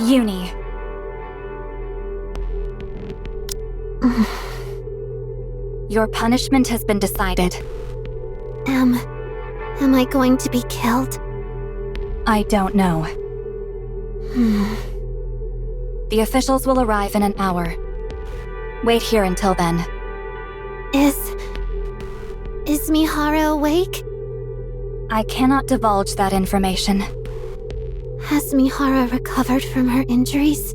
Uni. Your punishment has been decided. Am I going to be killed? I don't know. The officials will arrive in an hour. Wait here until then. Is Mihara awake? I cannot divulge that information. Has Mihara recovered from her injuries?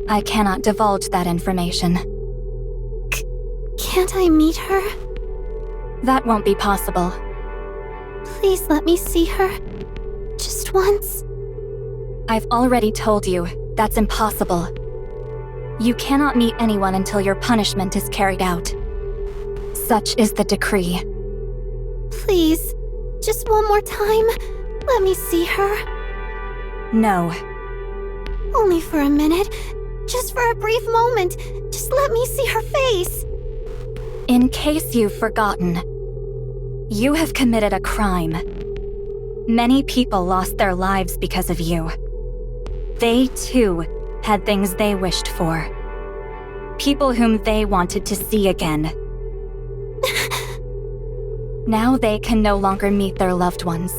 I cannot divulge that information. Can't I meet her? That won't be possible. Please let me see her. Just once. I've already told you, that's impossible. You cannot meet anyone until your punishment is carried out. Such is the decree. Please, just one more time. Let me see her. No. Only for a minute. Just for a brief moment. Just let me see her face. In case you've forgotten, you have committed a crime. Many people lost their lives because of you. They, too, had things they wished for. People whom they wanted to see again. Now they can no longer meet their loved ones.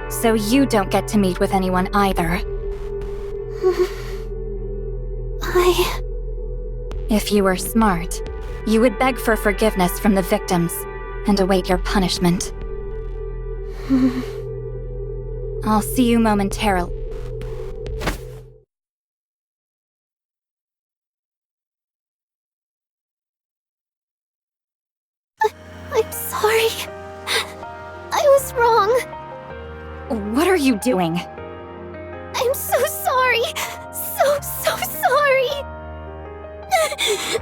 So you don't get to meet with anyone either. If you were smart, you would beg for forgiveness from the victims and await your punishment. I'll see you momentarily. I'm sorry. I was wrong. What are you doing? I'm so sorry. So sorry.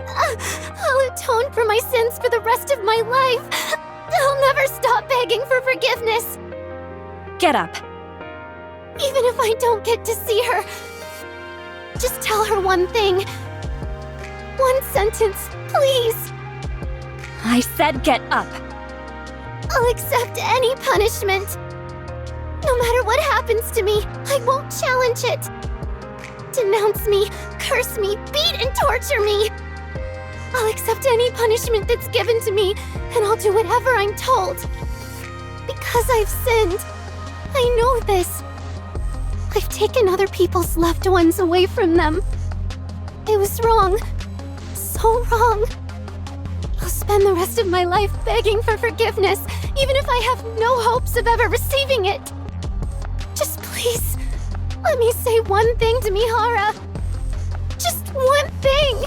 I'll atone for my sins for the rest of my life. I'll never stop begging for forgiveness. Get up. Even if I don't get to see her, just tell her one thing. One sentence, please. I said get up. I'll accept any punishment. No matter what happens to me, I won't challenge it. Denounce me, curse me, beat and torture me. I'll accept any punishment that's given to me, and I'll do whatever I'm told. Because I've sinned. I know this. I've taken other people's loved ones away from them. It was wrong. So wrong. I'll spend the rest of my life begging for forgiveness, even if I have no hopes of ever receiving it. Just please, let me say one thing to Mihara. Just one thing.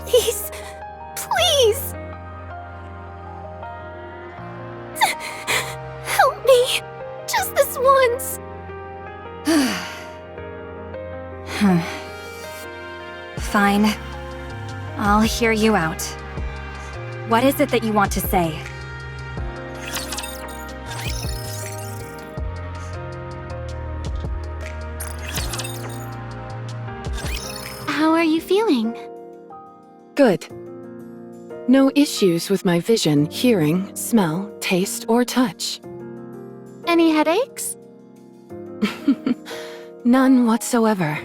Please, please. Help me, just this once. Fine. I'll hear you out. What is it that you want to say? How are you feeling? Good. No issues with my vision, hearing, smell, taste, or touch. Any headaches? None whatsoever.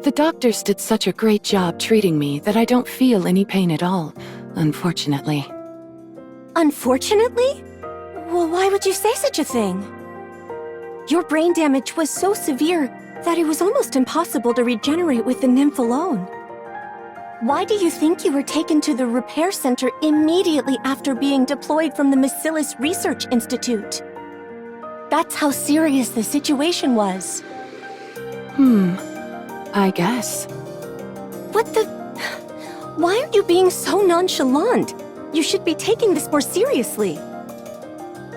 The doctors did such a great job treating me that I don't feel any pain at all, unfortunately. Unfortunately? Well, why would you say such a thing? Your brain damage was so severe that it was almost impossible to regenerate with the nymph alone. Why do you think you were taken to the repair center immediately after being deployed from the Bacillus Research Institute? That's how serious the situation was. I guess. What the... Why are you being so nonchalant? You should be taking this more seriously.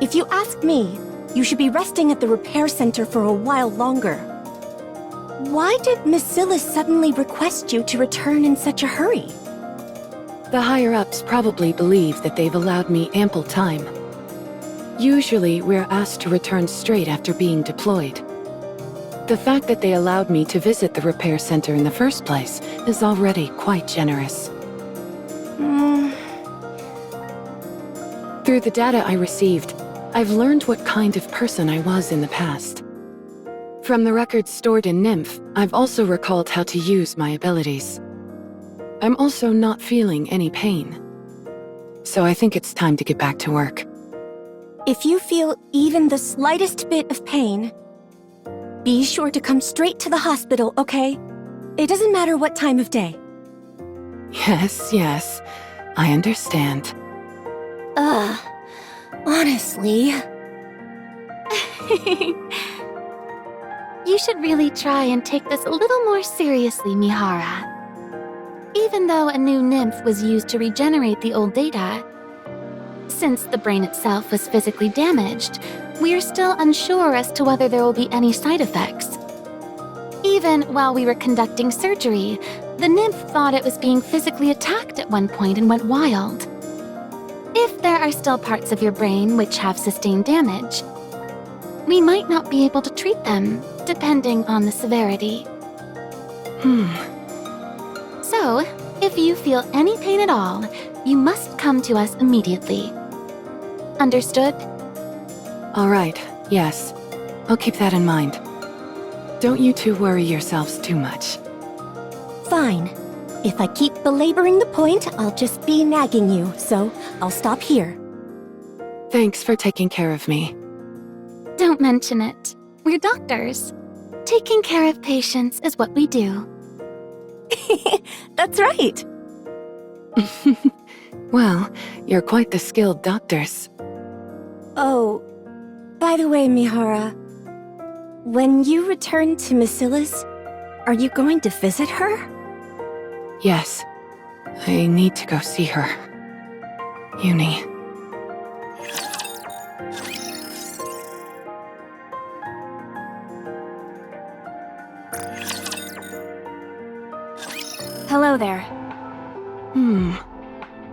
If you ask me, you should be resting at the repair center for a while longer. Why did Bacillus suddenly request you to return in such a hurry? The higher-ups probably believe that they've allowed me ample time. Usually, we're asked to return straight after being deployed. The fact that they allowed me to visit the repair center in the first place is already quite generous. Through the data I received, I've learned what kind of person I was in the past. From the records stored in Nymph, I've also recalled how to use my abilities. I'm also not feeling any pain. So I think it's time to get back to work. If you feel even the slightest bit of pain, be sure to come straight to the hospital, okay? It doesn't matter what time of day. Yes, I understand. Honestly. You should really try and take this a little more seriously, Mihara. Even though a new nymph was used to regenerate the old data, since the brain itself was physically damaged, we are still unsure as to whether there will be any side effects. Even while we were conducting surgery, the nymph thought it was being physically attacked at one point and went wild. If there are still parts of your brain which have sustained damage, we might not be able to treat them, depending on the severity. So, if you feel any pain at all, you must come to us immediately. Understood? All right, yes. I'll keep that in mind. Don't you two worry yourselves too much. Fine. If I keep belaboring the point, I'll just be nagging you, so I'll stop here. Thanks for taking care of me. Don't mention it. We're doctors. Taking care of patients is what we do. That's right. Well, you're quite the skilled doctors. Oh, by the way, Mihara, when you return to Macilis, are you going to visit her? Yes. I need to go see her. Uni. Hello there.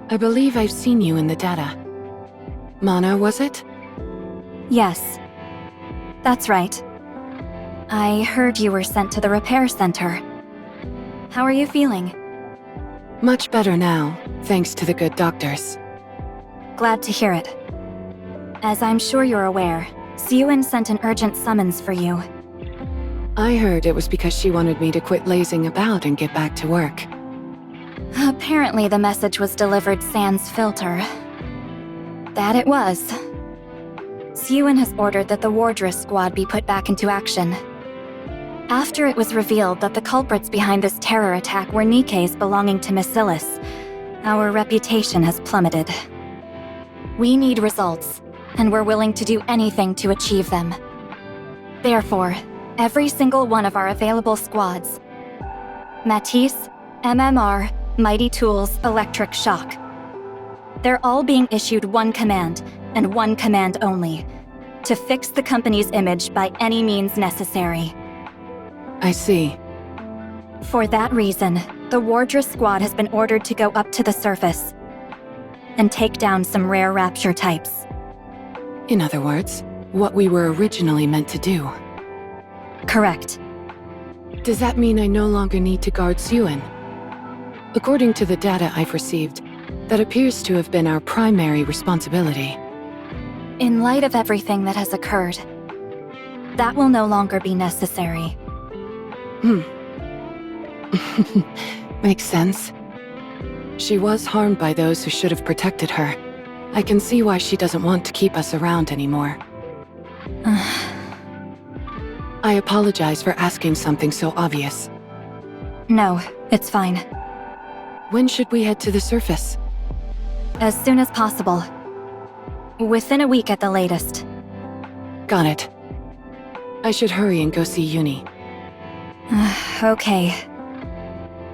I believe I've seen you in the data. Mana, was it? Yes. That's right. I heard you were sent to the repair center. How are you feeling? Much better now, thanks to the good doctors. Glad to hear it. As I'm sure you're aware, Siyuin sent an urgent summons for you. I heard it was because she wanted me to quit lazing about and get back to work. Apparently the message was delivered sans filter. That it was. Siyuin has ordered that the Wordless squad be put back into action. After it was revealed that the culprits behind this terror attack were Nikke's belonging to Macilis, our reputation has plummeted. We need results, and we're willing to do anything to achieve them. Therefore, every single one of our available squads, Matisse, MMR, Mighty Tools, Electric Shock, they're all being issued one command, and one command only: to fix the company's image by any means necessary. I see. For that reason, the Wordless squad has been ordered to go up to the surface and take down some rare rapture types. In other words, what we were originally meant to do. Correct. Does that mean I no longer need to guard Siyuin? According to the data I've received, that appears to have been our primary responsibility. In light of everything that has occurred, that will no longer be necessary. Makes sense. She was harmed by those who should have protected her. I can see why she doesn't want to keep us around anymore. I apologize for asking something so obvious. No, it's fine. When should we head to the surface? As soon as possible. Within a week at the latest. Got it. I should hurry and go see Uni. Okay.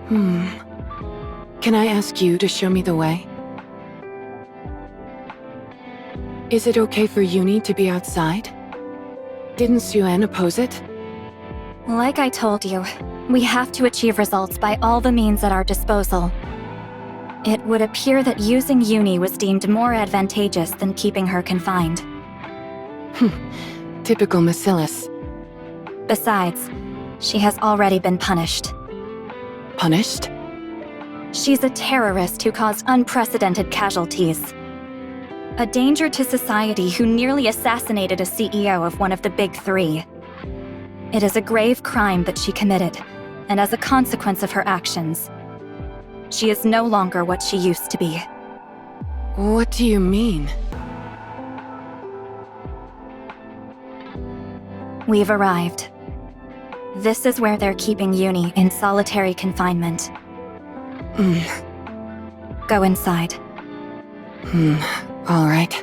Can I ask you to show me the way? Is it okay for Uni to be outside? Didn't Siyuin oppose it? Like I told you, we have to achieve results by all the means at our disposal. It would appear that using Uni was deemed more advantageous than keeping her confined. Typical Macilis. Besides, she has already been punished. Punished? She's a terrorist who caused unprecedented casualties. A danger to society who nearly assassinated a CEO of one of the big three. It is a grave crime that she committed, and as a consequence of her actions, she is no longer what she used to be. What do you mean? We've arrived. This is where they're keeping Uni in solitary confinement. Go inside. All right.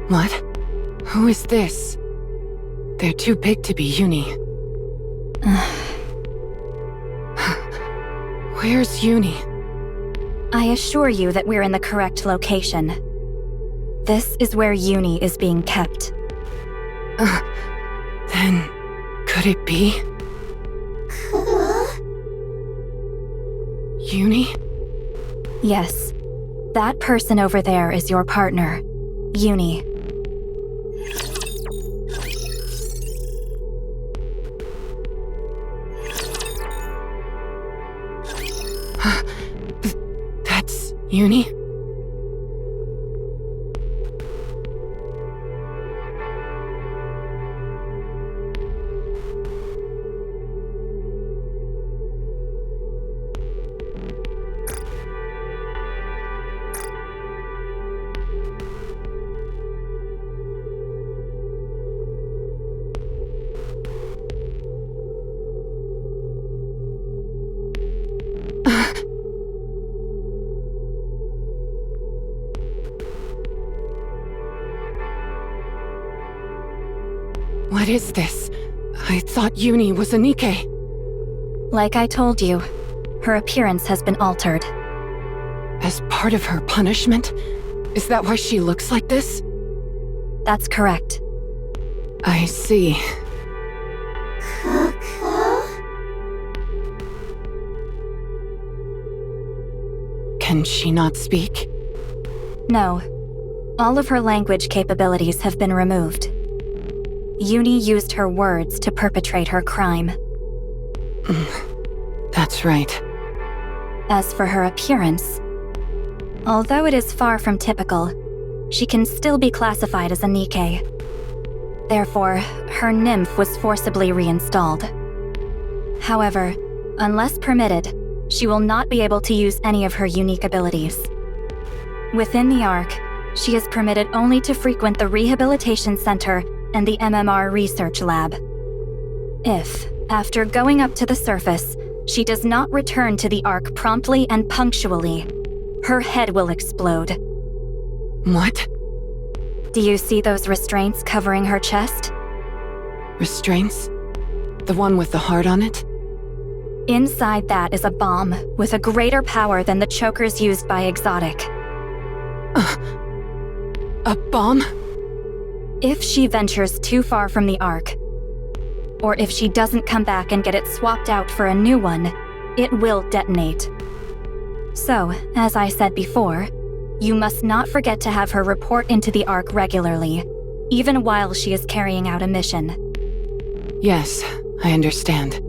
What? Who is this? They're too big to be Uni. Where's Uni? I assure you that we're in the correct location. This is where Uni is being kept. Then, could it be? Uni? Yes. That person over there is your partner, Uni. That's Uni? What is this? I thought Uni was a Nikke. Like I told you, her appearance has been altered. As part of her punishment? Is that why she looks like this? That's correct. I see. Can she not speak? No. All of her language capabilities have been removed. Uni used her words to perpetrate her crime. That's right. As for her appearance, although it is far from typical, she can still be classified as a Nikke. Therefore, her nymph was forcibly reinstalled. However, unless permitted, she will not be able to use any of her unique abilities. Within the Ark, she is permitted only to frequent the Rehabilitation Center and the MMR Research Lab. If, after going up to the surface, she does not return to the Ark promptly and punctually, her head will explode. What? Do you see those restraints covering her chest? Restraints? The one with the heart on it? Inside that is a bomb with a greater power than the chokers used by Exotic. A bomb? If she ventures too far from the Ark, or if she doesn't come back and get it swapped out for a new one, it will detonate. So, as I said before, you must not forget to have her report into the Ark regularly, even while she is carrying out a mission. Yes, I understand.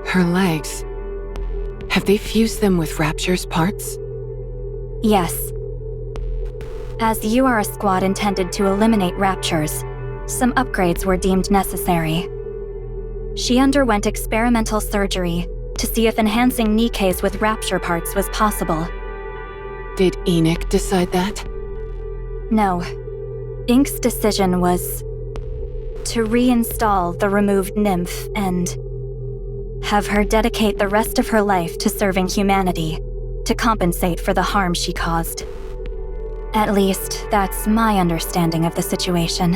Her legs. Have they fused them with Rapture's parts? Yes. As you are a squad intended to eliminate Raptures, some upgrades were deemed necessary. She underwent experimental surgery to see if enhancing Nikkes with Rapture parts was possible. Did Enoch decide that? No. Ink's decision was to reinstall the removed nymph and have her dedicate the rest of her life to serving humanity, to compensate for the harm she caused. At least, that's my understanding of the situation.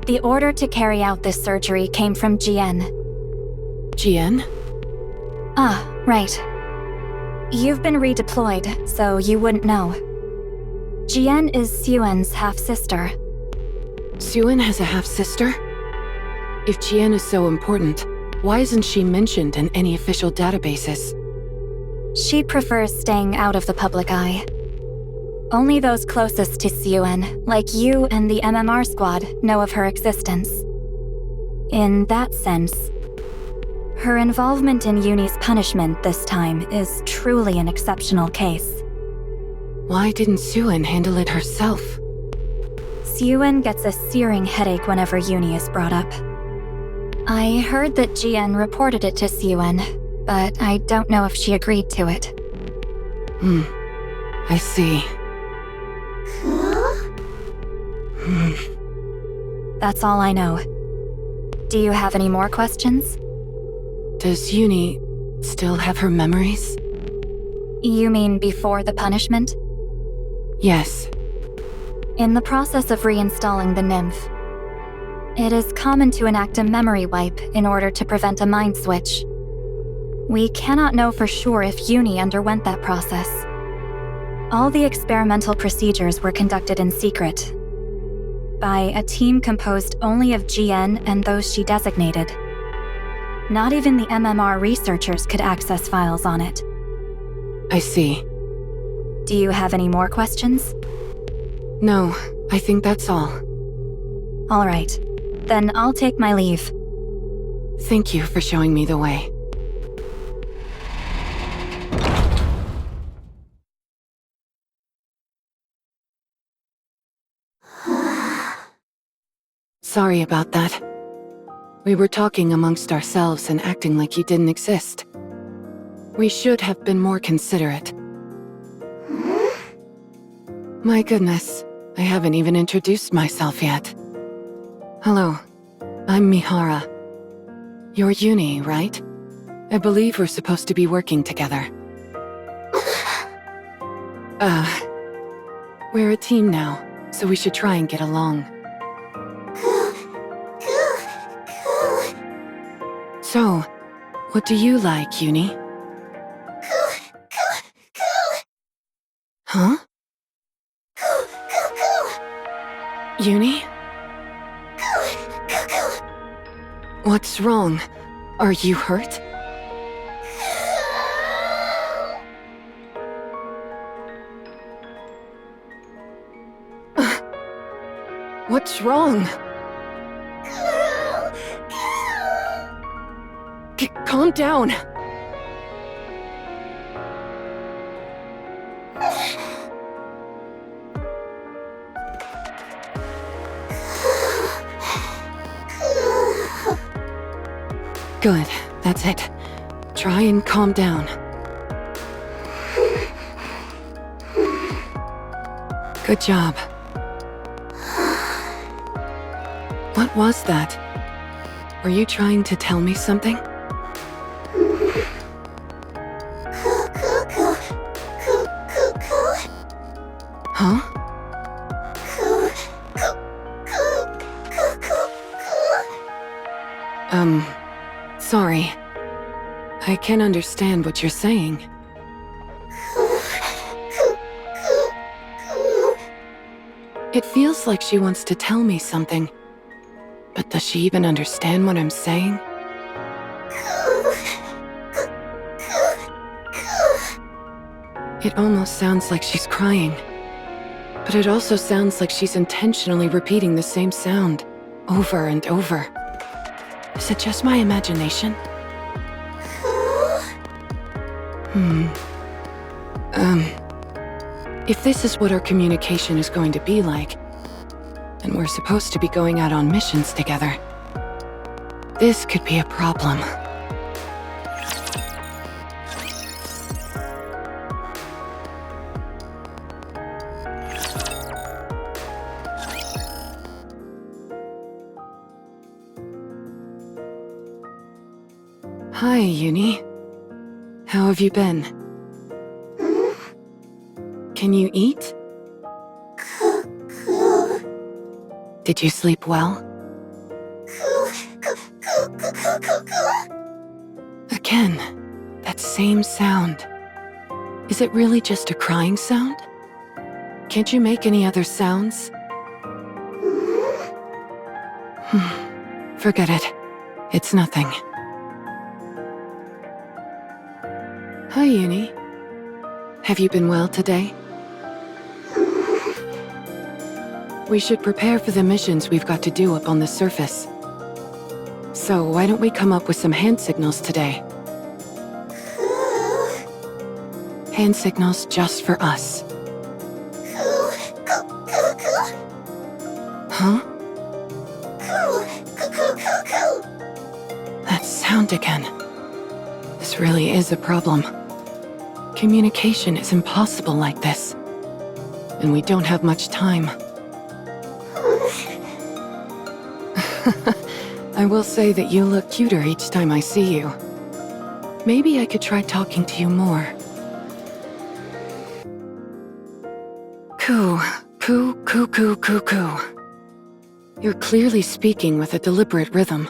The order to carry out this surgery came from Jien. Jien? Ah, right. You've been redeployed, so you wouldn't know. Jien is Suen's half-sister. Suen has a half-sister? If Jien is so important, Why isn't she mentioned in any official databases? She prefers staying out of the public eye. Only those closest to Siyuen, like you and the MMR squad, know of her existence. In that sense, her involvement in Uni's punishment this time is truly an exceptional case. Why didn't Siyuen handle it herself? Siyuen gets a searing headache whenever Uni is brought up. I heard that GN reported it to Siyuen, but I don't know if she agreed to it. I see. That's all I know. Do you have any more questions? Does Uni still have her memories? You mean before the punishment? Yes. In the process of reinstalling the nymph, it is common to enact a memory wipe in order to prevent a mind switch. We cannot know for sure if Uni underwent that process. All the experimental procedures were conducted in secret, by a team composed only of GN and those she designated. Not even the MMR researchers could access files on it. I see. Do you have any more questions? No, I think that's all. All right. Then I'll take my leave. Thank you for showing me the way. Sorry about that. We were talking amongst ourselves and acting like you didn't exist. We should have been more considerate. My goodness, I haven't even introduced myself yet. Hello, I'm Mihara. You're Uni, right? I believe we're supposed to be working together. We're a team now, so we should try and get along. So, what do you like, Uni? Huh? Uni? What's wrong? Are you hurt? What's wrong? Calm down. Good, that's it. Try and calm down. Good job. What was that? Were you trying to tell me something? Huh? Sorry. I can't understand what you're saying. It feels like she wants to tell me something. But does she even understand what I'm saying? It almost sounds like she's crying. But it also sounds like she's intentionally repeating the same sound, over and over. Is it just my imagination? If this is what our communication is going to be like, and we're supposed to be going out on missions together, this could be a problem. Hi, Uni. How have you been? Can you eat? Did you sleep well? Again, that same sound. Is it really just a crying sound? Can't you make any other sounds? Forget it. It's nothing. Hi, Uni. Have you been well today? We should prepare for the missions we've got to do up on the surface. So why don't we come up with some hand signals today? Hand signals just for us. Huh? That sound again. This really is a problem. Communication is impossible like this. And we don't have much time. I will say that you look cuter each time I see you. Maybe I could try talking to you more. Coo, coo, coo, coo, coo, coo. You're clearly speaking with a deliberate rhythm.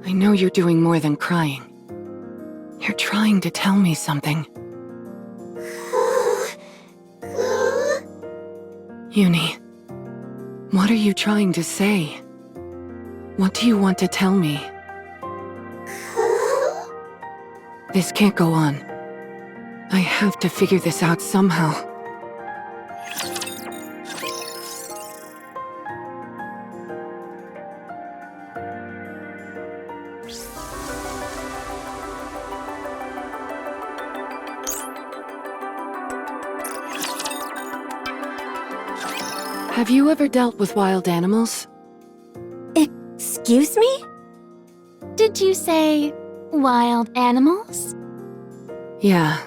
I know you're doing more than crying. You're trying to tell me something. Uni, what are you trying to say? What do you want to tell me? This can't go on. I have to figure this out somehow. Have you ever dealt with wild animals? Excuse me? Did you say wild animals? Yeah.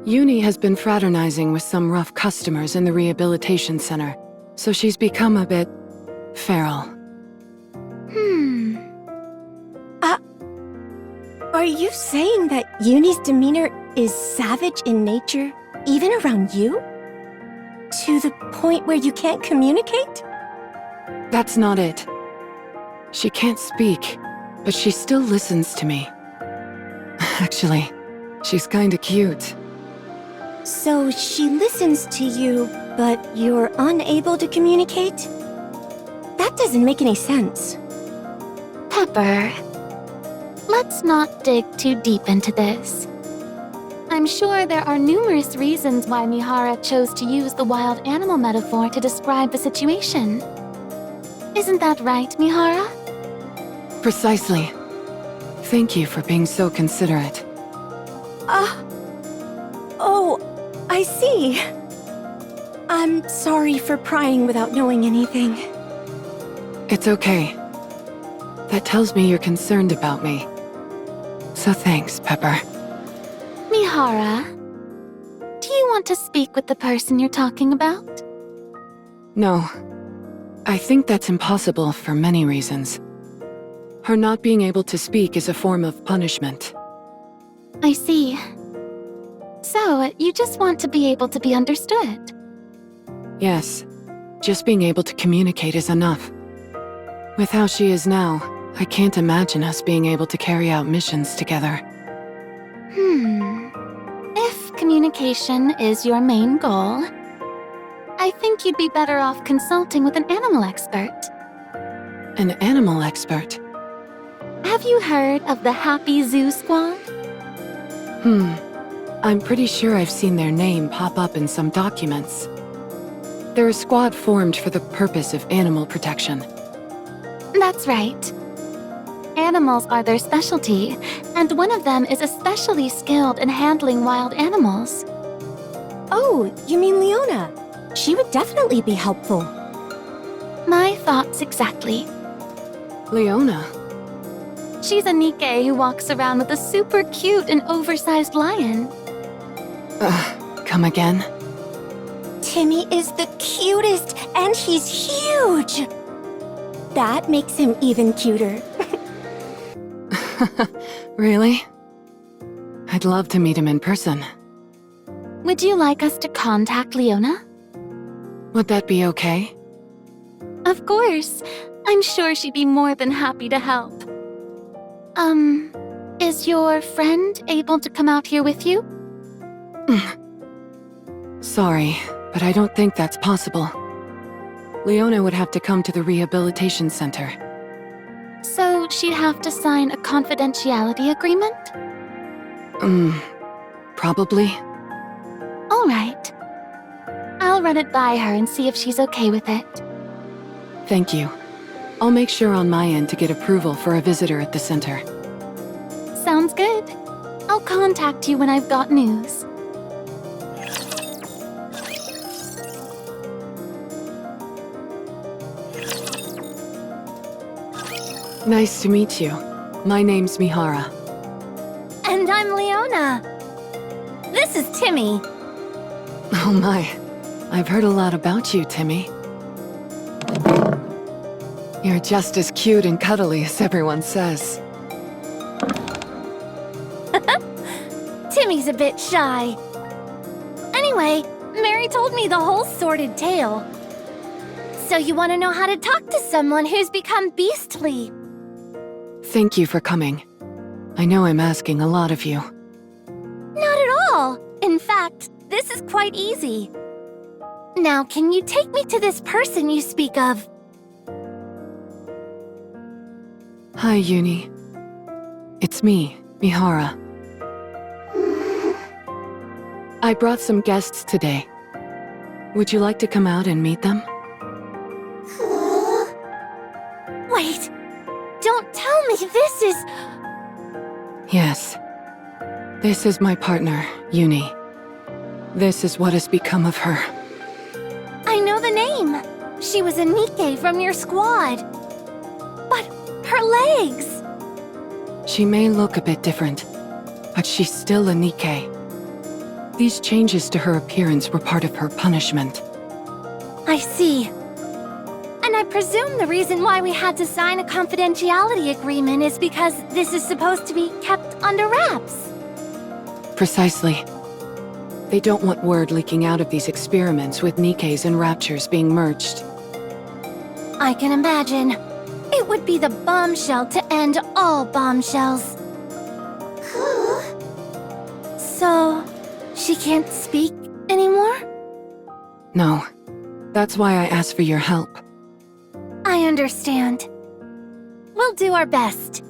Uni has been fraternizing with some rough customers in the rehabilitation center, so she's become a bit feral. Are you saying that Uni's demeanor is savage in nature, even around you? To the point where you can't communicate? That's not it. She can't speak, but she still listens to me. Actually, she's kinda cute. So she listens to you, but you're unable to communicate? That doesn't make any sense. Pepper, let's not dig too deep into this. I'm sure there are numerous reasons why Mihara chose to use the wild animal metaphor to describe the situation. Isn't that right, Mihara? Precisely. Thank you for being so considerate. Oh, I see. I'm sorry for prying without knowing anything. It's okay. That tells me you're concerned about me. So thanks, Pepper. Mihara, do you want to speak with the person you're talking about? No. I think that's impossible for many reasons. Her not being able to speak is a form of punishment. I see. So, you just want to be able to be understood? Yes. Just being able to communicate is enough. With how she is now, I can't imagine us being able to carry out missions together. If communication is your main goal, I think you'd be better off consulting with an animal expert. An animal expert? Have you heard of the Happy Zoo Squad? I'm pretty sure I've seen their name pop up in some documents. They're a squad formed for the purpose of animal protection. That's right. Animals are their specialty, and one of them is especially skilled in handling wild animals. Oh, you mean Leona? She would definitely be helpful. My thoughts exactly. Leona? She's a Nikke who walks around with a super cute and oversized lion. Come again? Timmy is the cutest, and he's huge! That makes him even cuter. Really? I'd love to meet him in person. Would you like us to contact Leona? Would that be okay? Of course. I'm sure she'd be more than happy to help. Is your friend able to come out here with you? Sorry, but I don't think that's possible. Leona would have to come to the rehabilitation center. So she'd have to sign a confidentiality agreement? Probably. All right. I'll run it by her and see if she's okay with it. Thank you. I'll make sure on my end to get approval for a visitor at the center. Sounds good. I'll contact you when I've got news. Nice to meet you. My name's Mihara. And I'm Leona. This is Timmy. Oh my. I've heard a lot about you, Timmy. You're just as cute and cuddly as everyone says. Timmy's a bit shy. Anyway, Mary told me the whole sordid tale. So you want to know how to talk to someone who's become beastly? Thank you for coming. I know I'm asking a lot of you. Not at all. In fact, this is quite easy. Now, can you take me to this person you speak of? Hi, Uni. It's me, Mihara. I brought some guests today. Would you like to come out and meet them? Wait! Don't tell me this is... Yes. This is my partner, Uni. This is what has become of her. I know the name. She was a Nikke from your squad. But her legs... She may look a bit different, but she's still a Nikke. These changes to her appearance were part of her punishment. I see. And I presume the reason why we had to sign a confidentiality agreement is because this is supposed to be kept under wraps. Precisely. They don't want word leaking out of these experiments with Nikkes and Raptures being merged. I can imagine. It would be the bombshell to end all bombshells. So, she can't speak anymore? No. That's why I asked for your help. I understand. We'll do our best.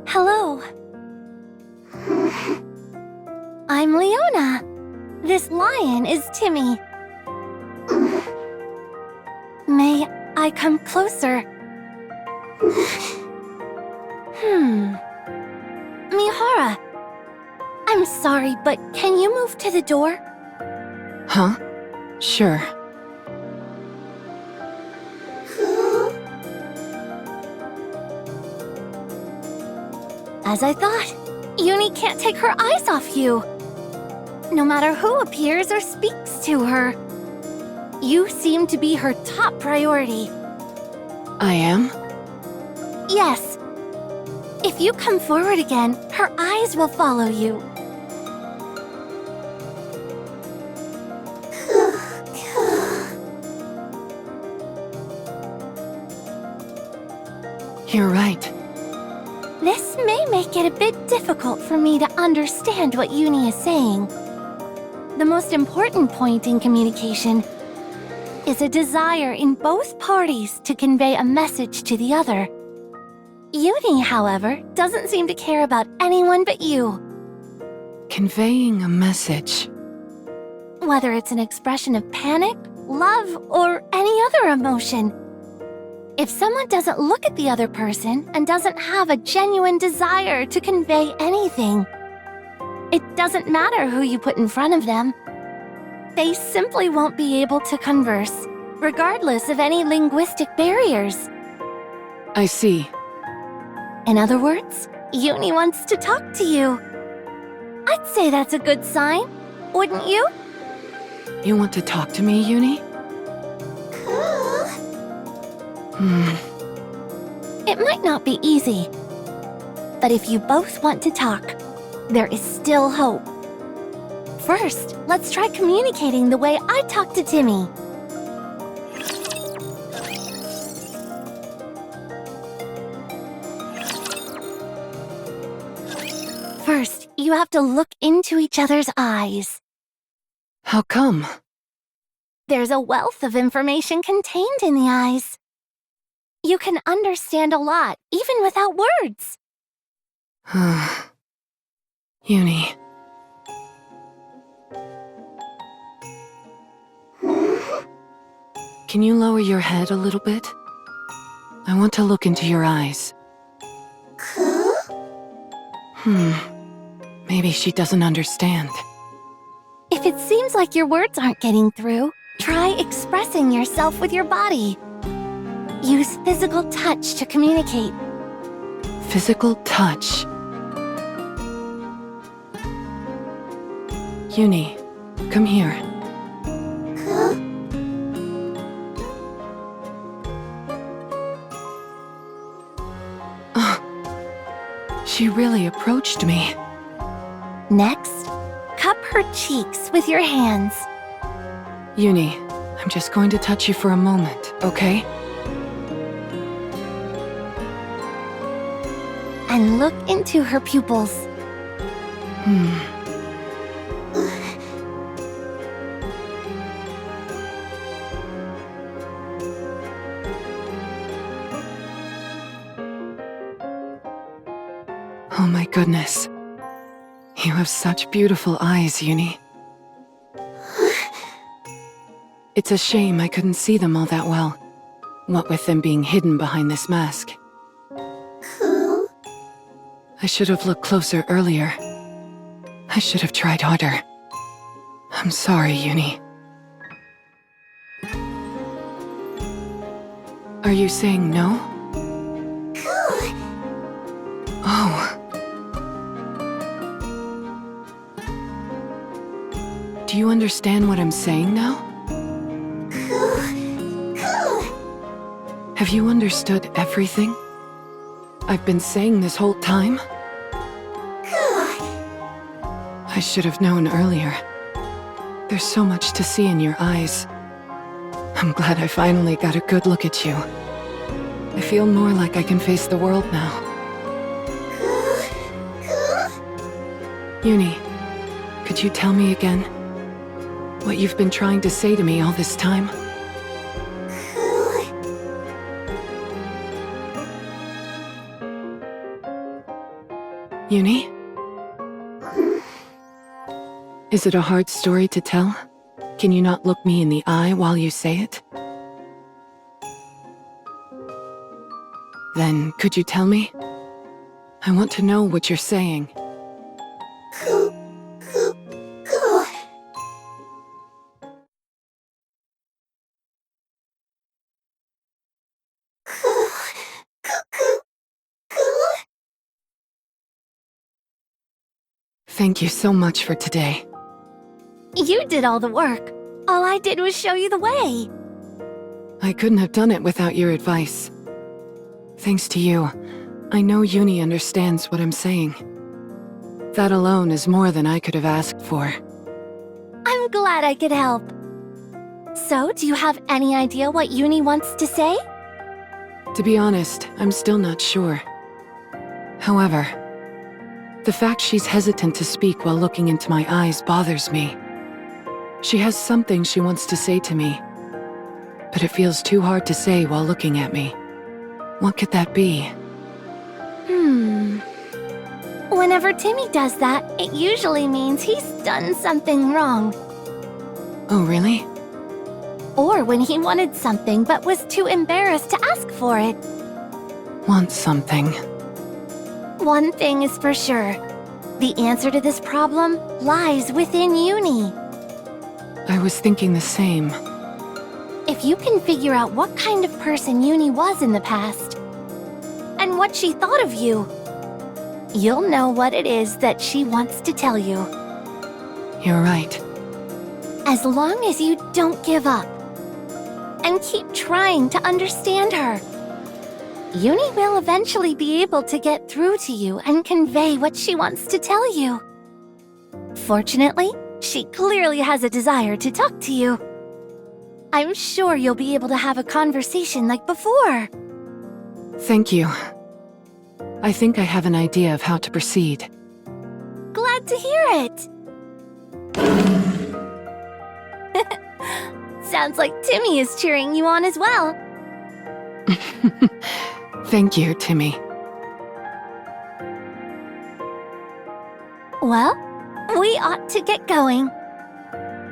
Hello. I'm Leona. This lion is Timmy. May I come closer? Mihara. I'm sorry, but can you move to the door? Huh? Sure. As I thought, Uni can't take her eyes off you. No matter who appears or speaks to her. You seem to be her top priority. I am? Yes. If you come forward again, her eyes will follow you. You're right. This may make it a bit difficult for me to understand what Uni is saying. The most important point in communication is a desire in both parties to convey a message to the other. Uni, however, doesn't seem to care about anyone but you. Conveying a message. Whether it's an expression of panic, love, or any other emotion. If someone doesn't look at the other person and doesn't have a genuine desire to convey anything, it doesn't matter who you put in front of them. They simply won't be able to converse, regardless of any linguistic barriers. I see. In other words, Uni wants to talk to you. I'd say that's a good sign, wouldn't you? You want to talk to me, Uni? It might not be easy, but if you both want to talk, there is still hope. First, let's try communicating the way I talk to Timmy. First, you have to look into each other's eyes. How come? There's a wealth of information contained in the eyes. You can understand a lot, even without words. Uni. Can you lower your head a little bit? I want to look into your eyes. Maybe she doesn't understand. If it seems like your words aren't getting through, try expressing yourself with your body. Use physical touch to communicate. Physical touch. Uni, come here. She really approached me. Next, cup her cheeks with your hands. Uni, I'm just going to touch you for a moment, okay? And look into her pupils. Oh my goodness. You have such beautiful eyes, Uni. It's a shame I couldn't see them all that well, what with them being hidden behind this mask. I should have looked closer earlier. I should have tried harder. I'm sorry, Uni. Are you saying no? Oh. Do you understand what I'm saying now? Have you understood everything I've been saying this whole time? I should have known earlier. There's so much to see in your eyes. I'm glad I finally got a good look at you. I feel more like I can face the world now. Uni, could you tell me again what you've been trying to say to me all this time? Uni? Is it a hard story to tell? Can you not look me in the eye while you say it? Then, could you tell me? I want to know what you're saying. Thank you so much for today. You did all the work. All I did was show you the way. I couldn't have done it without your advice. Thanks to you, I know Uni understands what I'm saying. That alone is more than I could have asked for. I'm glad I could help. So, do you have any idea what Uni wants to say? To be honest, I'm still not sure. However, the fact she's hesitant to speak while looking into my eyes bothers me. She has something she wants to say to me, but it feels too hard to say while looking at me. What could that be? Whenever Timmy does that, it usually means he's done something wrong. Oh, really? Or when he wanted something but was too embarrassed to ask for it. Want something? One thing is for sure. The answer to this problem lies within Uni. I was thinking the same. If you can figure out what kind of person Uni was in the past, and what she thought of you, you'll know what it is that she wants to tell you. You're right. As long as you don't give up, and keep trying to understand her, Uni will eventually be able to get through to you and convey what she wants to tell you. Fortunately, she clearly has a desire to talk to you. I'm sure you'll be able to have a conversation like before. Thank you. I think I have an idea of how to proceed. Glad to hear it. Sounds like Timmy is cheering you on as well. Thank you, Timmy. Well, we ought to get going.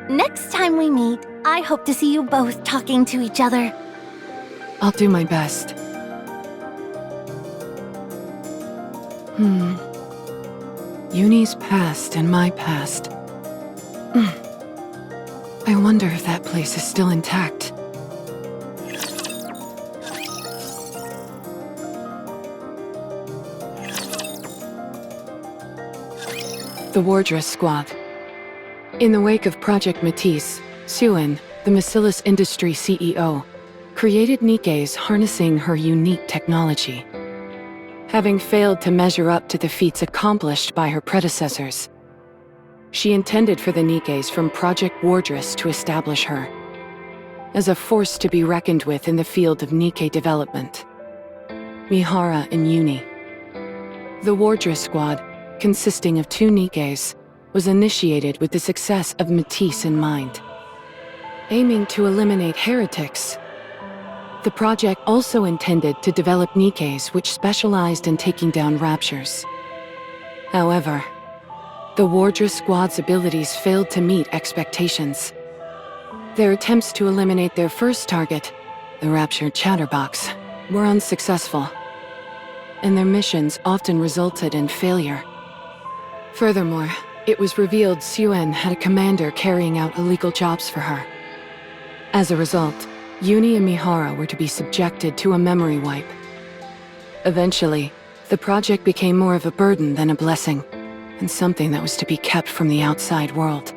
Next time we meet, I hope to see you both talking to each other. I'll do my best. Uni's past and my past. I wonder if that place is still intact. The Wordless Squad. In the wake of Project Matisse, Suen, the Bacillus Industry CEO, created Nikke's harnessing her unique technology. Having failed to measure up to the feats accomplished by her predecessors, she intended for the Nikkes from Project Wordless to establish her as a force to be reckoned with in the field of Nikke development. Mihara and Uni. The Wordless Squad, consisting of 2 Nikkes, was initiated with the success of Matisse in mind. Aiming to eliminate heretics, the project also intended to develop Nikkes which specialized in taking down raptures. However, the Wordless Squad's abilities failed to meet expectations. Their attempts to eliminate their first target, the raptured Chatterbox, were unsuccessful, and their missions often resulted in failure. Furthermore, it was revealed Suen had a commander carrying out illegal jobs for her. As a result, Uni and Mihara were to be subjected to a memory wipe. Eventually, the project became more of a burden than a blessing, and something that was to be kept from the outside world.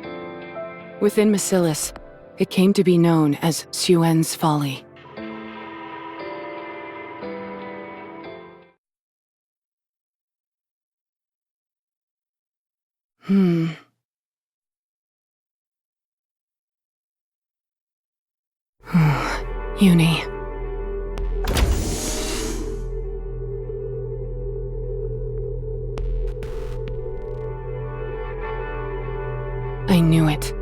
Within Bacillus, it came to be known as Suen's Folly. Uni. I knew it.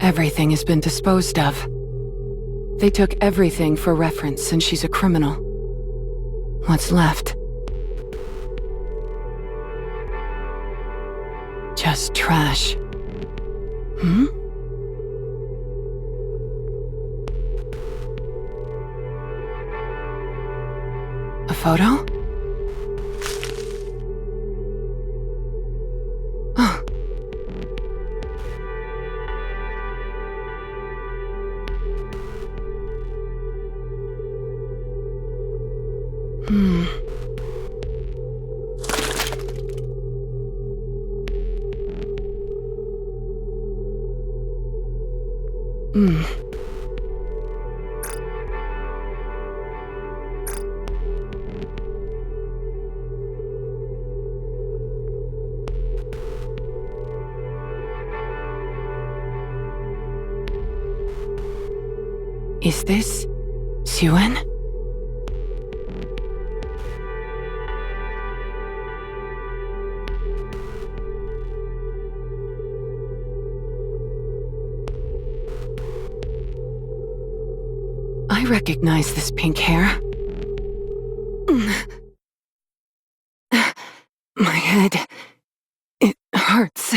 Everything has been disposed of. They took everything for reference, and she's a criminal. What's left? Just trash. A photo? Oh. Is this Suen? I recognize this pink hair. My head... it hurts.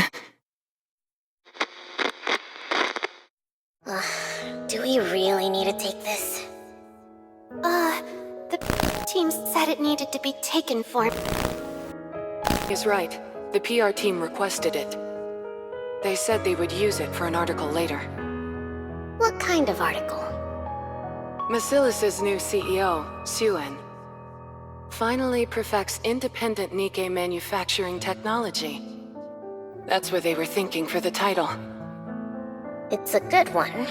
Do we really need to take this? The team said it needed to be taken for... He's right. The PR team requested it. They said they would use it for an article later. What kind of article? Bacillus's new CEO, Suen, finally perfects independent Nikke manufacturing technology. That's what they were thinking for the title. It's a good one.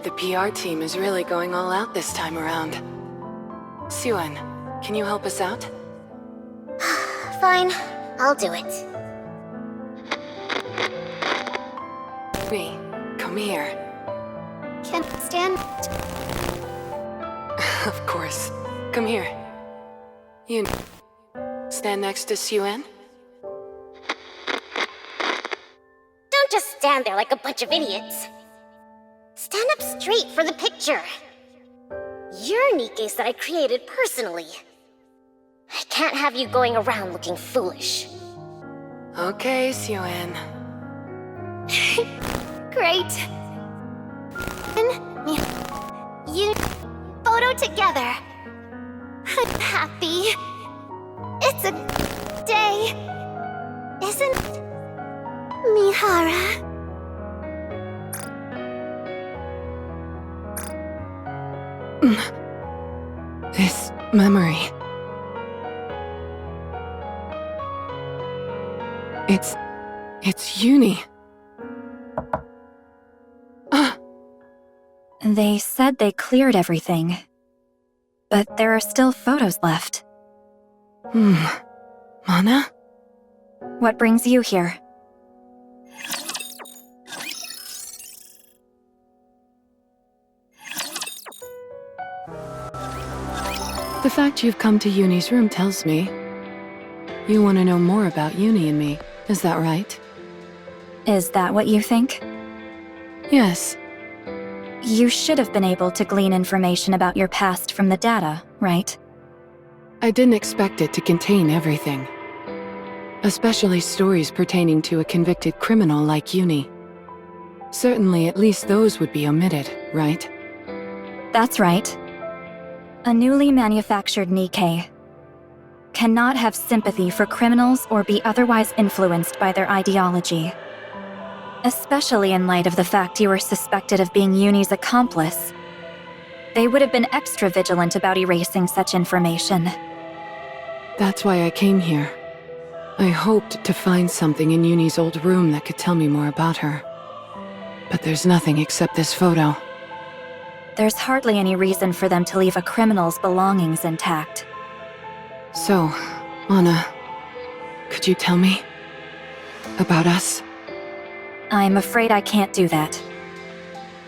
The PR team is really going all out this time around. Suen, can you help us out? Fine, I'll do it. Me, come here. can stand. Of course. Come here. You stand next to Suen? Don't just stand there like a bunch of idiots. Stand up straight for the picture. You're Nikke's that I created personally. I can't have you going around looking foolish. Okay, Suen. Great. You photo together. I'm happy. It's a day, isn't it, Mihara? This memory. It's Uni. They said they cleared everything. But there are still photos left. Mana? What brings you here? The fact you've come to Uni's room tells me you want to know more about Uni and me. Is that right? Is that what you think? Yes. You should have been able to glean information about your past from the data, right? I didn't expect it to contain everything. Especially stories pertaining to a convicted criminal like Uni. Certainly at least those would be omitted, right? That's right. A newly manufactured Nikke cannot have sympathy for criminals or be otherwise influenced by their ideology. Especially in light of the fact you were suspected of being Uni's accomplice. They would have been extra vigilant about erasing such information. That's why I came here. I hoped to find something in Uni's old room that could tell me more about her. But there's nothing except this photo. There's hardly any reason for them to leave a criminal's belongings intact. So, Anna, could you tell me about us? I'm afraid I can't do that.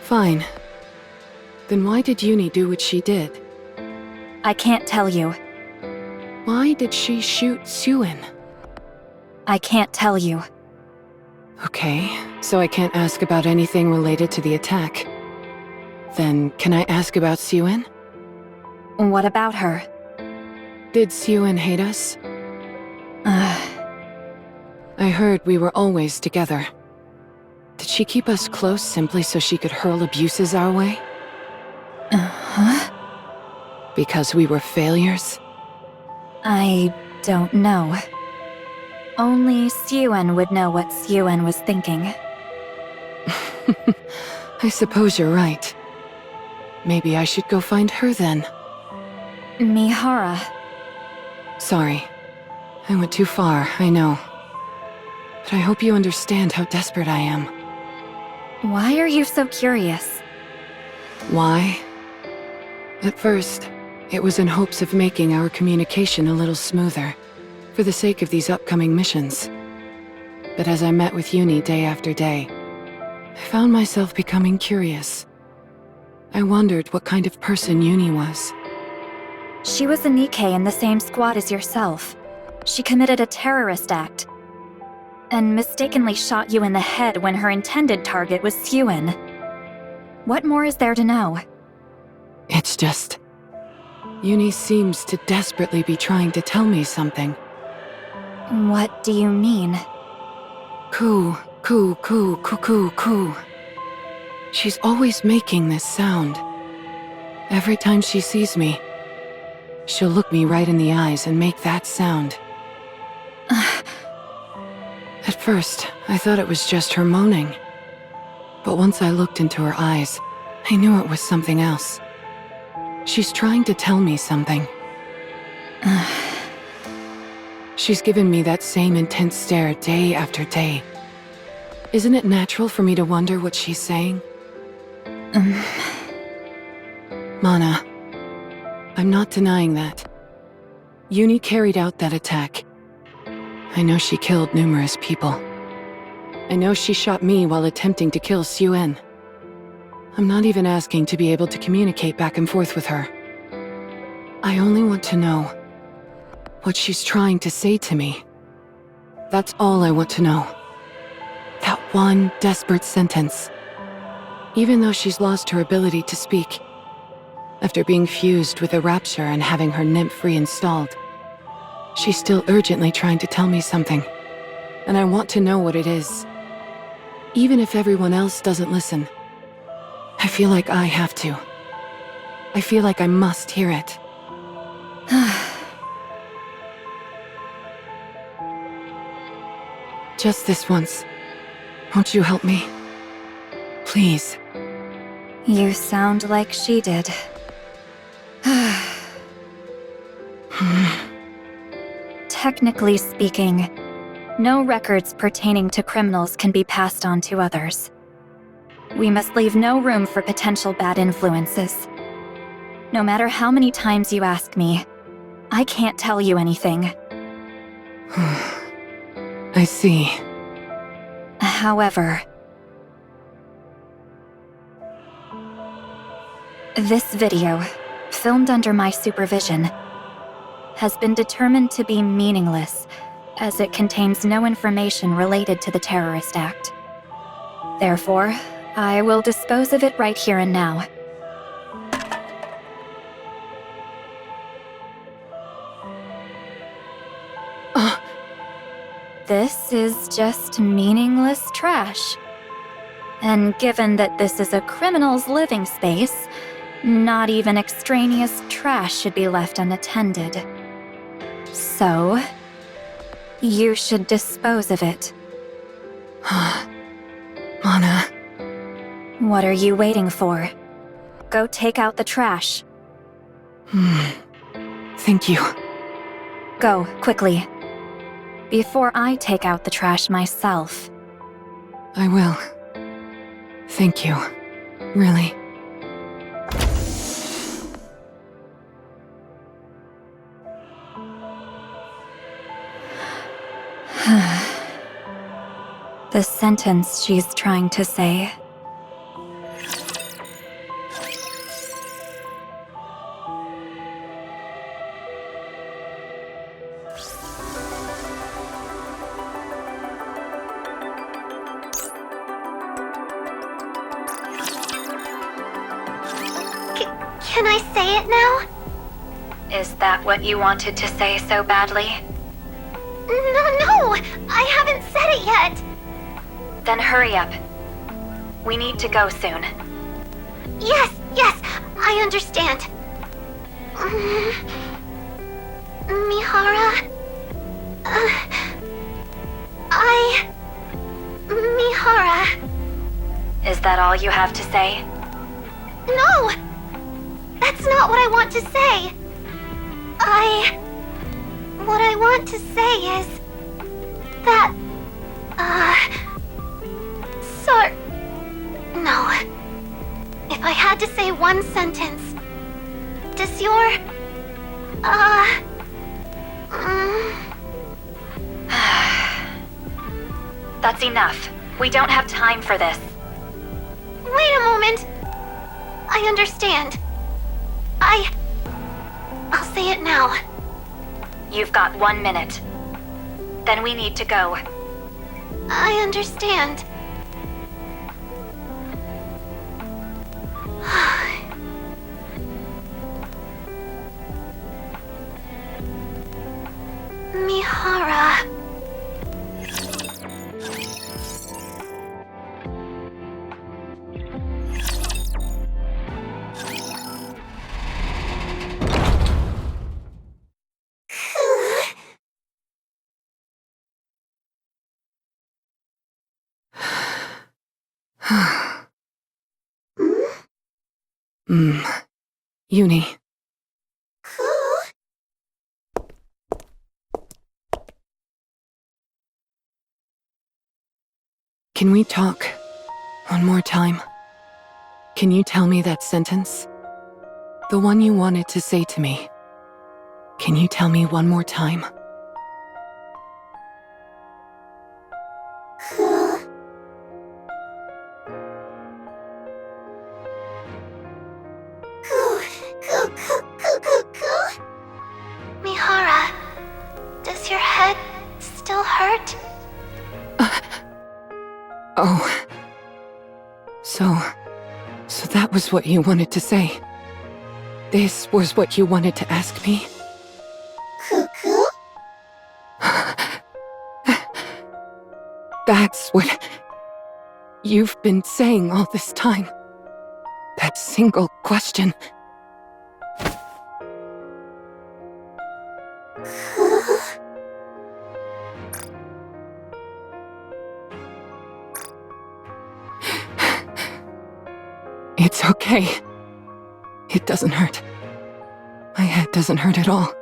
Fine. Then why did Uni do what she did? I can't tell you. Why did she shoot Suen? I can't tell you. Okay, so I can't ask about anything related to the attack. Then, can I ask about Suen? What about her? Did Suen hate us? I heard we were always together. Did she keep us close simply so she could hurl abuses our way? Huh? Because we were failures? I don't know. Only Suen would know what Suen was thinking. I suppose you're right. Maybe I should go find her then. Mihara. Sorry. I went too far, I know. But I hope you understand how desperate I am. Why are you so curious? Why? At first, it was in hopes of making our communication a little smoother, for the sake of these upcoming missions. But as I met with Uni day after day, I found myself becoming curious. I wondered what kind of person Uni was. She was a Nikke in the same squad as yourself. She committed a terrorist act and mistakenly shot you in the head when her intended target was Suen. What more is there to know? It's just... Uni seems to desperately be trying to tell me something. What do you mean? Coo, coo, coo, coo, coo, coo. She's always making this sound. Every time she sees me, she'll look me right in the eyes and make that sound. At first, I thought it was just her moaning. But once I looked into her eyes, I knew it was something else. She's trying to tell me something. She's given me that same intense stare day after day. Isn't it natural for me to wonder what she's saying? Mana, I'm not denying that. Uni carried out that attack. I know she killed numerous people. I know she shot me while attempting to kill Suen. I'm not even asking to be able to communicate back and forth with her. I only want to know what she's trying to say to me. That's all I want to know. That one desperate sentence. Even though she's lost her ability to speak, after being fused with a rapture and having her nymph reinstalled, she's still urgently trying to tell me something, and I want to know what it is. Even if everyone else doesn't listen, I feel like I have to. I feel like I must hear it. Just this once. Won't you help me? Please. You sound like she did. Technically speaking, no records pertaining to criminals can be passed on to others. We must leave no room for potential bad influences. No matter how many times you ask me, I can't tell you anything. I see. However, this video, filmed under my supervision, has been determined to be meaningless, as it contains no information related to the terrorist act. Therefore, I will dispose of it right here and now. This is just meaningless trash. And given that this is a criminal's living space, not even extraneous trash should be left unattended. So, you should dispose of it. Mana. What are you waiting for? Go take out the trash. Thank you. Go, quickly. Before I take out the trash myself. I will. Thank you. Really. The sentence she's trying to say. Can I say it now? Is that what you wanted to say so badly? No, I haven't said it yet. Then hurry up. We need to go soon. Yes, I understand. Mihara... Mihara... Is that all you have to say? No! That's not what I want to say. What I want to say is... that... No. If I had to say one sentence... Does your... That's enough. We don't have time for this. Wait a moment. I understand. I'll say it now. You've got 1 minute. Then we need to go. I understand. Mihara... Uni. Can we talk one more time? Can you tell me that sentence? The one you wanted to say to me. Can you tell me one more time? Mihara, does your head still hurt? Oh. So that was what you wanted to say. This was what you wanted to ask me? Cuckoo? That's what you've been saying all this time. That single question. It's okay. It doesn't hurt. My head doesn't hurt at all.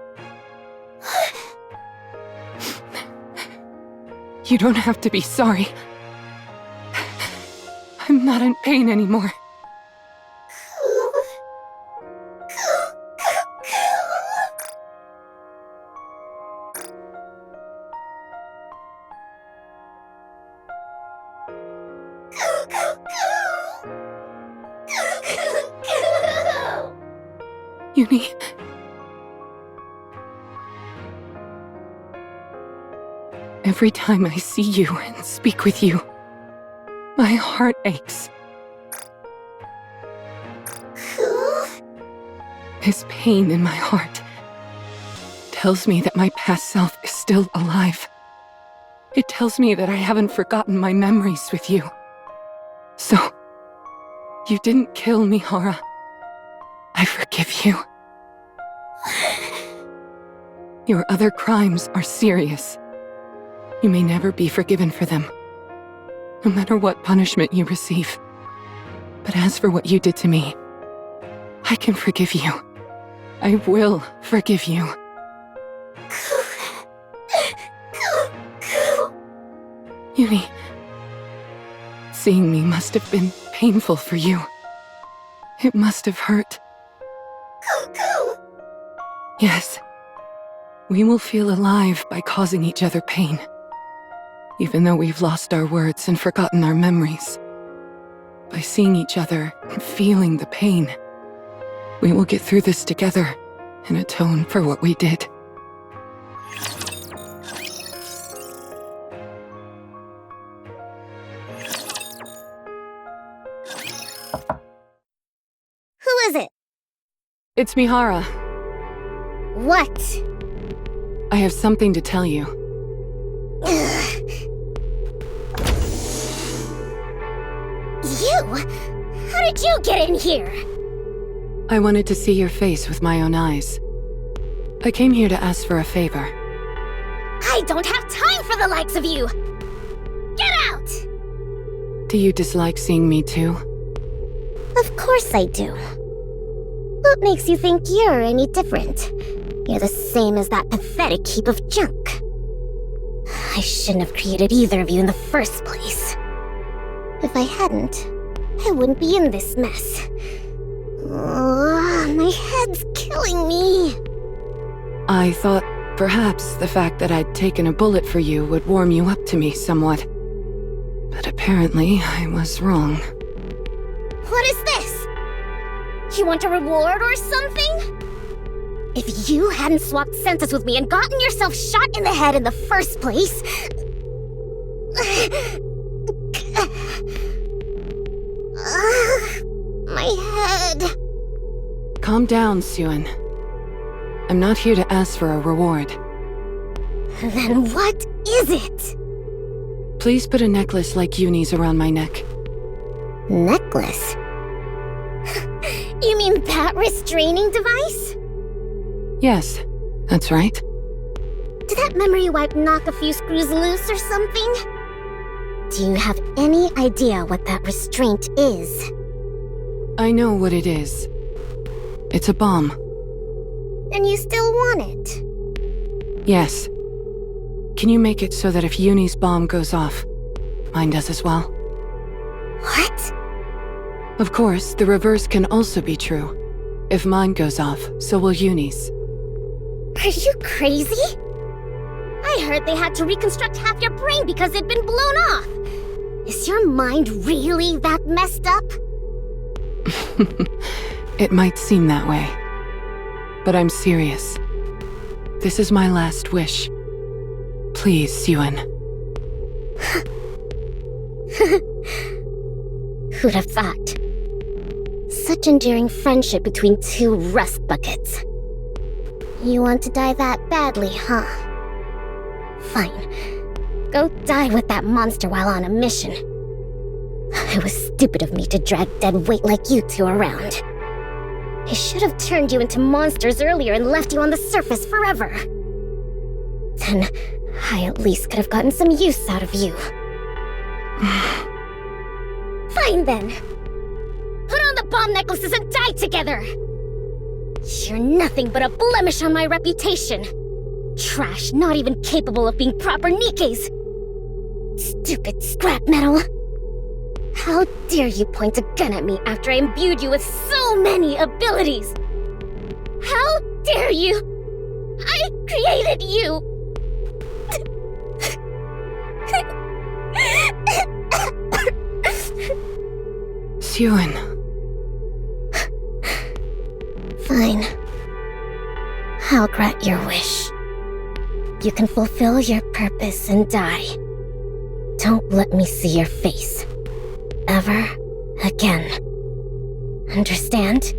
You don't have to be sorry. I'm not in pain anymore. Uni. Every time I see you and speak with you, my heart aches. This pain in my heart tells me that my past self is still alive. It tells me that I haven't forgotten my memories with you. So, you didn't kill me, Hara. I forgive you. Your other crimes are serious. You may never be forgiven for them, no matter what punishment you receive. But as for what you did to me, I can forgive you. I will forgive you. Uni, seeing me must have been painful for you. It must have hurt. Yes, we will feel alive by causing each other pain, even though we've lost our words and forgotten our memories. By seeing each other and feeling the pain, we will get through this together and atone for what we did. Who is it? It's Mihara. What? I have something to tell you. You? How did you get in here? I wanted to see your face with my own eyes. I came here to ask for a favor. I don't have time for the likes of you! Get out! Do you dislike seeing me too? Of course I do. What makes you think you're any different? You're the same as that pathetic heap of junk. I shouldn't have created either of you in the first place. If I hadn't, I wouldn't be in this mess. My head's killing me. I thought perhaps the fact that I'd taken a bullet for you would warm you up to me somewhat. But apparently, I was wrong. What is this? You want a reward or something? If you hadn't swapped senses with me and gotten yourself shot in the head in the first place... my head... Calm down, Suen. I'm not here to ask for a reward. Then what is it? Please put a necklace like Uni's around my neck. Necklace? You mean that restraining device? Yes, that's right. Did that memory wipe knock a few screws loose or something? Do you have any idea what that restraint is? I know what it is. It's a bomb. And you still want it? Yes. Can you make it so that if Uni's bomb goes off, mine does as well? What? Of course, the reverse can also be true. If mine goes off, so will Uni's. Are you crazy? I heard they had to reconstruct half your brain because it'd been blown off. Is your mind really that messed up? It might seem that way. But I'm serious. This is my last wish. Please, Siyun. Who'd have thought? Such enduring friendship between two rust buckets. You want to die that badly, huh? Fine. Go die with that monster while on a mission. It was stupid of me to drag dead weight like you two around. I should have turned you into monsters earlier and left you on the surface forever. Then, I at least could have gotten some use out of you. Fine then. Put on the bomb necklaces and die together! You're nothing but a blemish on my reputation. Trash, not even capable of being proper Nikkes. Stupid scrap metal. How dare you point a gun at me after I imbued you with so many abilities? How dare you? I created you! Siyun. Fine. I'll grant your wish. You can fulfill your purpose and die. Don't let me see your face. Ever again. Understand?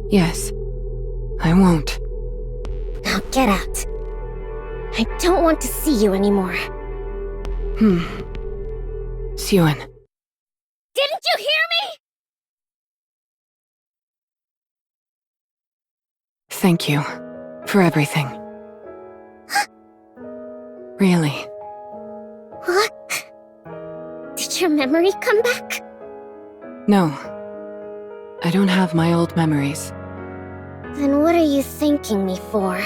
Yes. I won't. Now get out. I don't want to see you anymore. Siyun. Didn't you hear me? Thank you for everything. Really. What? Did your memory come back? No. I don't have my old memories. Then what are you thanking me for?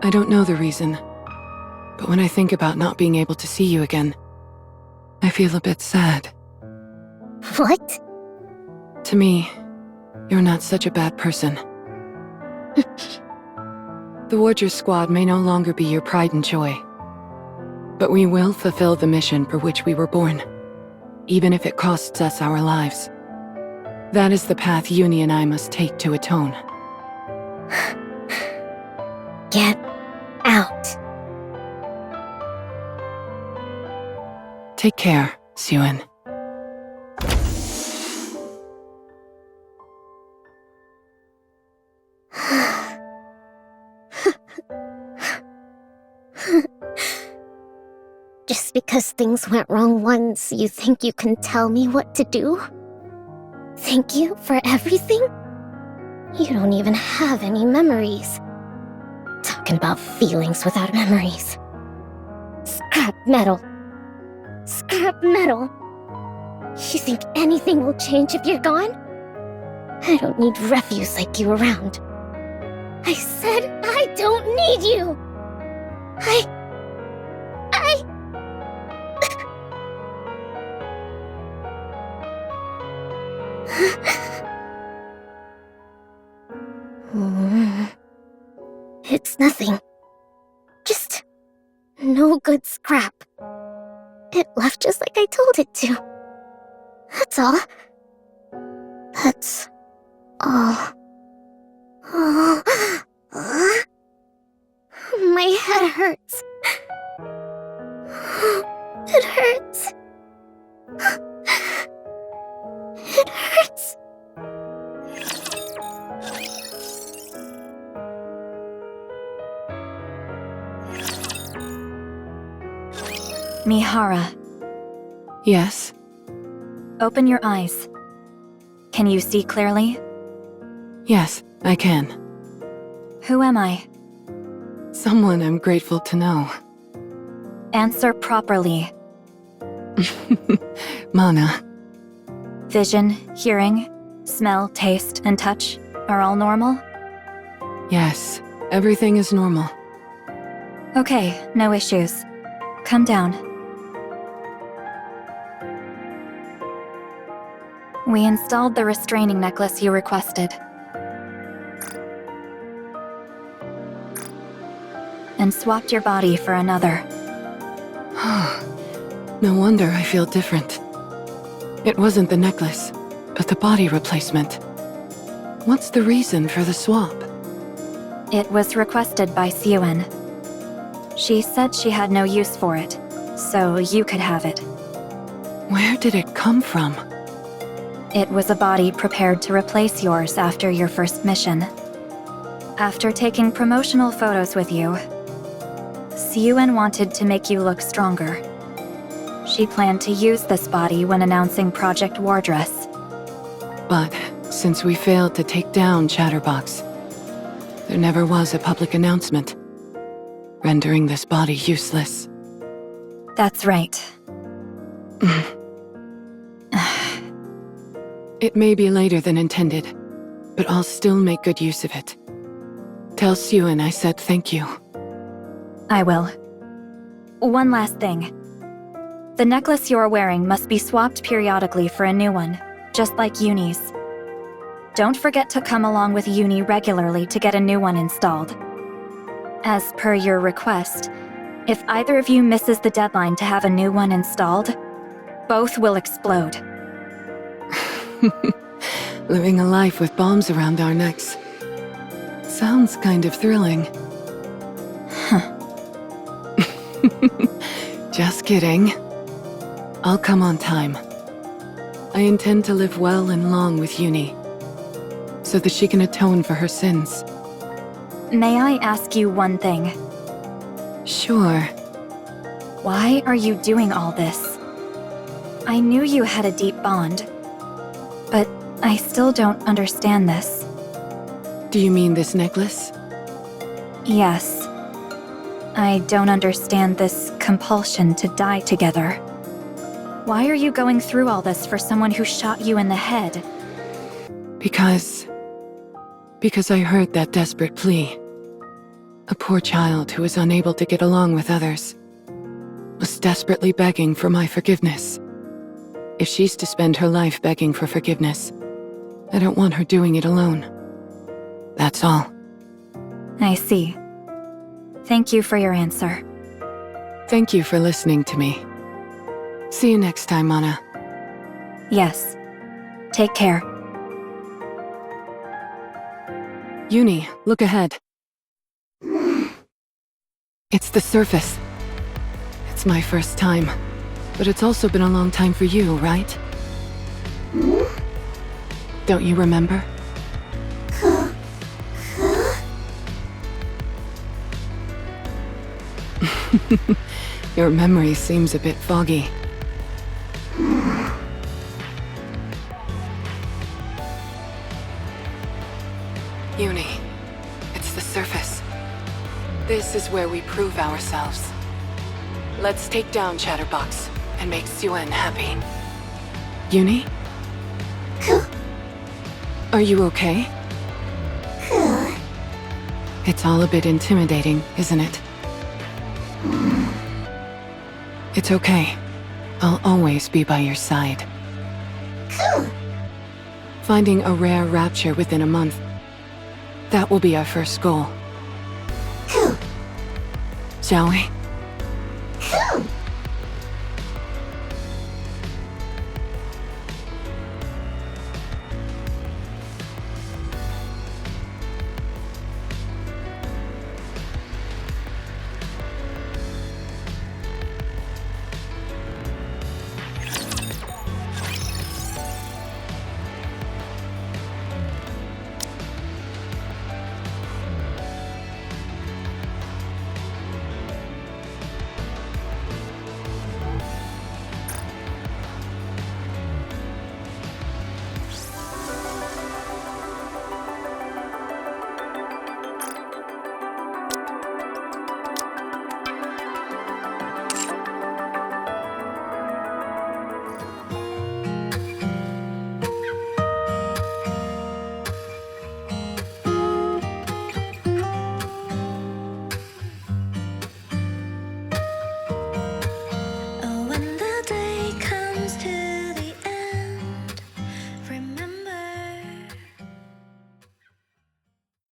I don't know the reason. But when I think about not being able to see you again, I feel a bit sad. What? To me, you're not such a bad person. The Warrior Squad may no longer be your pride and joy. But we will fulfill the mission for which we were born, even if it costs us our lives. That is the path Uni and I must take to atone. Get out. Take care, Siyun. Just because things went wrong once, you think you can tell me what to do? Thank you for everything? You don't even have any memories. Talking about feelings without memories. Scrap metal. Scrap metal. You think anything will change if you're gone? I don't need refuse like you around. I said I don't need you! I... It's nothing. Just no good scrap. It left just like I told it to. That's all. That's all. My head hurts. It hurts. It hurts. Mihara, Yes? open your eyes. Can you see clearly? Yes, I can. Who am I? Someone I'm grateful to know. Answer properly. Mana. Vision, hearing, smell, taste, and touch are all normal? Yes, everything is normal. Okay, no issues. Come down. We installed the restraining necklace you requested. And swapped your body for another. No wonder I feel different. It wasn't the necklace, but the body replacement. What's the reason for the swap? It was requested by Siyuen. She said she had no use for it, so you could have it. Where did it come from? It was a body prepared to replace yours after your first mission. After taking promotional photos with you, Siyuen wanted to make you look stronger. She planned to use this body when announcing Project Wardress. But since we failed to take down Chatterbox, there never was a public announcement, rendering this body useless. That's right. It may be later than intended, but I'll still make good use of it. Tell Siyuen I said thank you. I will. One last thing. The necklace you're wearing must be swapped periodically for a new one, just like Uni's. Don't forget to come along with Uni regularly to get a new one installed. As per your request, if either of you misses the deadline to have a new one installed, both will explode. Living a life with bombs around our necks. Sounds kind of thrilling. Just kidding. I'll come on time. I intend to live well and long with Uni, so that she can atone for her sins. May I ask you one thing? Sure. Why are you doing all this? I knew you had a deep bond, but I still don't understand this. Do you mean this necklace? Yes. I don't understand this compulsion to die together. Why are you going through all this for someone who shot you in the head? Because I heard that desperate plea. A poor child who was unable to get along with others was desperately begging for my forgiveness. If she's to spend her life begging for forgiveness, I don't want her doing it alone. That's all. I see. Thank you for your answer. Thank you for listening to me. See you next time, Mana. Yes. Take care. Uni, look ahead. It's the surface. It's my first time, but it's also been a long time for you, right? Don't you remember? Your memory seems a bit foggy. Uni, it's the surface. This is where we prove ourselves. Let's take down Chatterbox and make Siyuen happy. Uni? Are you okay? It's all a bit intimidating, isn't it? It's okay. I'll always be by your side. Finding a rare rapture within a month. That will be our first goal. Shall we?